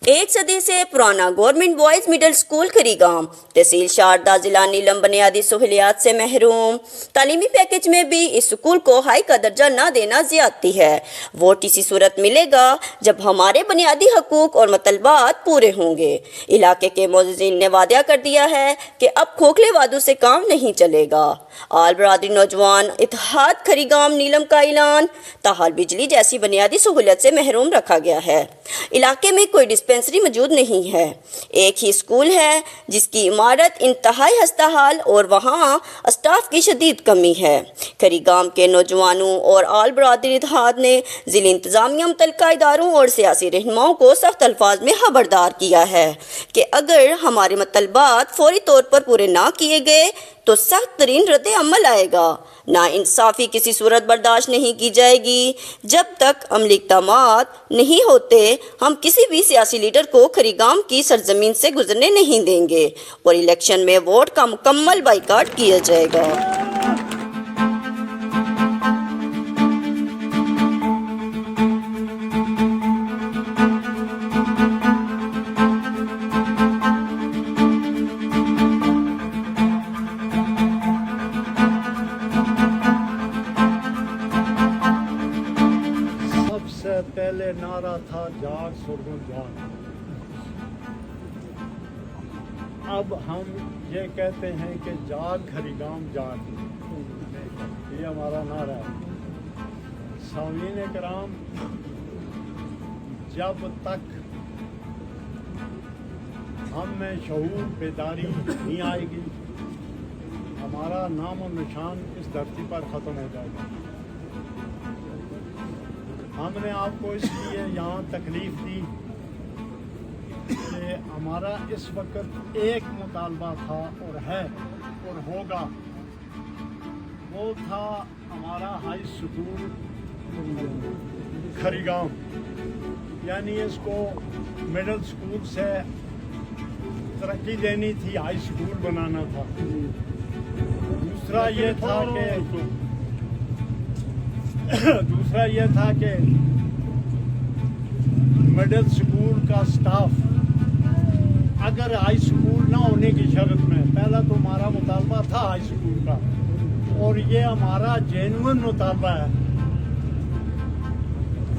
ایک صدی سے پرانا گورنمنٹ بوائز مڈل اسکول کھریگام تحصیل شاردا ضلع نیلم بنیادی سہولیات سے محروم۔ تعلیمی پیکج میں بھی اس اسکول کو ہائی کا درجہ نہ دینا زیادتی ہے۔ ووٹ اسی صورت ملے گا جب ہمارے بنیادی حقوق اور مطالبات پورے ہوں گے۔ علاقے کے معززین نے وعدہ کر دیا ہے کہ اب کھوکھلے وعدوں سے کام نہیں چلے گا۔ آل برادری نوجوان اتحاد کھریگام نیلم کا اعلان۔ تاحال بجلی جیسی بنیادی سہولت سے محروم رکھا گیا ہے۔ علاقے میں کوئی ڈسپنسری موجود نہیں ہے۔ ایک ہی اسکول ہے جس کی عمارت انتہائی خستہ حال اور وہاں اسٹاف کی شدید کمی ہے۔ کھریگام کے نوجوانوں اور آل برادری اتحاد نے ضلع انتظامیہ متعلقہ اداروں اور سیاسی رہنماؤں کو سخت الفاظ میں خبردار کیا ہے کہ اگر ہمارے مطالبات فوری طور پر پورے نہ کیے گئے تو سخت ترین رد عمل آئے گا۔ ناانصافی کسی صورت برداشت نہیں کی جائے گی۔ جب تک عملی اقدامات نہیں ہوتے ہم کسی بھی سیاسی لیڈر کو کھریگام کی سرزمین سے گزرنے نہیں دیں گے اور الیکشن میں ووٹ کا مکمل بائیکاٹ کیا جائے گا۔ پہلے نعرہ تھا جاگ سرگن جاگ۔ اب ہم یہ کہتے ہیں کہ جاگ کھریگام جاگ، یہ ہمارا نعرہ ہے۔ سامعین کرام، جب تک ہم میں شعور بیداری نہیں آئے گی ہمارا نام و نشان اس دھرتی پر ختم ہو جائے گا۔ ہم نے آپ کو اس لیے یہاں تکلیف دی کہ ہمارا اس وقت ایک مطالبہ تھا اور ہے اور ہوگا، وہ تھا ہمارا ہائی اسکول کھریگام، یعنی اس کو مڈل اسکول سے ترقی دینی تھی، ہائی اسکول بنانا تھا۔ دوسرا یہ تھا کہ مڈل اسکول کا سٹاف اگر ہائی اسکول نہ ہونے کی شرط میں، پہلا تو ہمارا مطالبہ تھا ہائی اسکول کا اور یہ ہمارا جینوئن مطالبہ ہے۔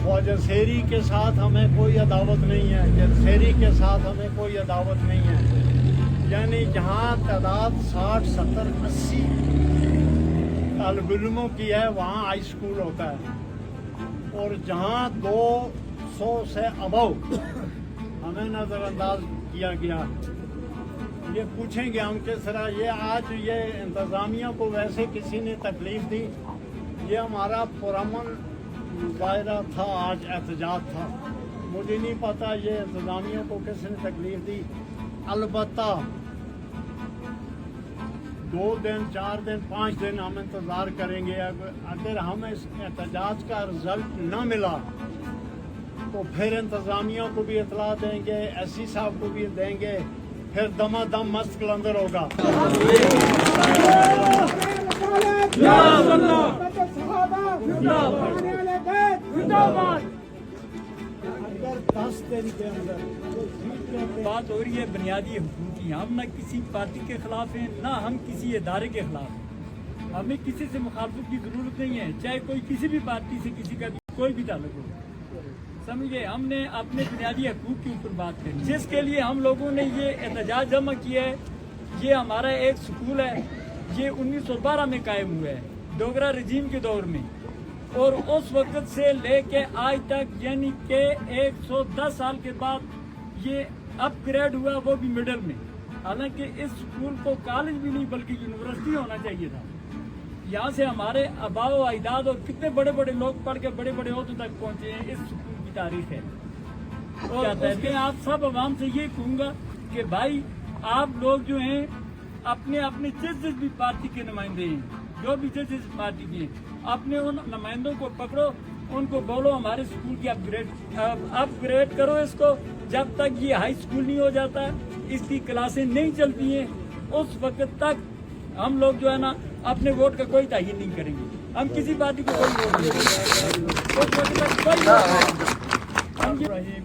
خواجہ سیری کے ساتھ ہمیں کوئی عداوت نہیں ہے، جرسیری کے ساتھ ہمیں کوئی عداوت نہیں ہے، یعنی جہاں تعداد 60 70 80 طالب علموں کی ہے وہاں ہائی اسکول ہوتا ہے، اور جہاں 200 سے ابو ہمیں نظر انداز کیا گیا۔ یہ پوچھیں گے ہم کس طرح، یہ آج یہ انتظامیہ کو ویسے کسی نے تکلیف دی، یہ ہمارا پرامن مظاہرہ تھا، آج احتجاج تھا، مجھے نہیں پتا یہ انتظامیہ کو کس نے تکلیف دی۔ البتہ 2 دن 4 دن 5 دن ہم انتظار کریں گے۔ اگر ہمیں اس احتجاج کا رزلٹ نہ ملا تو پھر انتظامیہ کو بھی اطلاع دیں گے، ایس سی صاحب کو بھی دیں گے، پھر دما دم مست کلندر ہوگا۔ اگر 10 دن کے اندر بات ہو رہی ہے بنیادی حقوق کی، ہم نہ کسی پارٹی کے خلاف ہیں نہ ہم کسی ادارے کے خلاف ہیں، ہمیں کسی سے مخالفت کی ضرورت نہیں ہے، چاہے کوئی کسی بھی پارٹی سے کسی کا کوئی بھی تعلق ہو، سمجھے۔ ہم نے اپنے بنیادی حقوق کے اوپر بات کی، جس کے لیے ہم لوگوں نے یہ احتجاج جمع کیا ہے۔ یہ ہمارا ایک سکول ہے، یہ 1912 میں قائم ہوا ہے، ڈوگرا رجیم کے دور میں، اور اس وقت سے لے کے آج تک یعنی کہ 110 سال کے بعد یہ اپ گریڈ ہوا، وہ بھی مڈل میں۔ حالانکہ اس اسکول کو کالج بھی نہیں بلکہ یونیورسٹی ہونا چاہیے تھا۔ یہاں سے ہمارے آباء و اجداد اور کتنے بڑے بڑے لوگ پڑھ کے بڑے بڑے عہدوں تک پہنچے ہیں، اس اسکول کی تاریخ ہے۔ اور اس میں آپ سب عوام سے یہ کہوں گا کہ بھائی آپ لوگ جو ہیں اپنے اپنے جس بھی پارٹی کے نمائندے ہیں، جو بھی جس پارٹی کے ہیں، اپنے ان نمائندوں کو پکڑو، ان کو بولو ہمارے اسکول کی اپ گریڈ کرو اس کو۔ جب تک یہ ہائی اسکول نہیں ہو جاتا، اس کی کلاسیں نہیں چلتی ہیں، اس وقت تک ہم لوگ جو ہے نا اپنے ووٹ کا کوئی تعین نہیں کریں گے۔ ہم کسی پارٹی کو کوئی ووٹ نہیں دیں گے، اس وقت تک کوئی ووٹ نہیں۔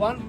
1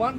1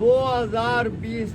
2020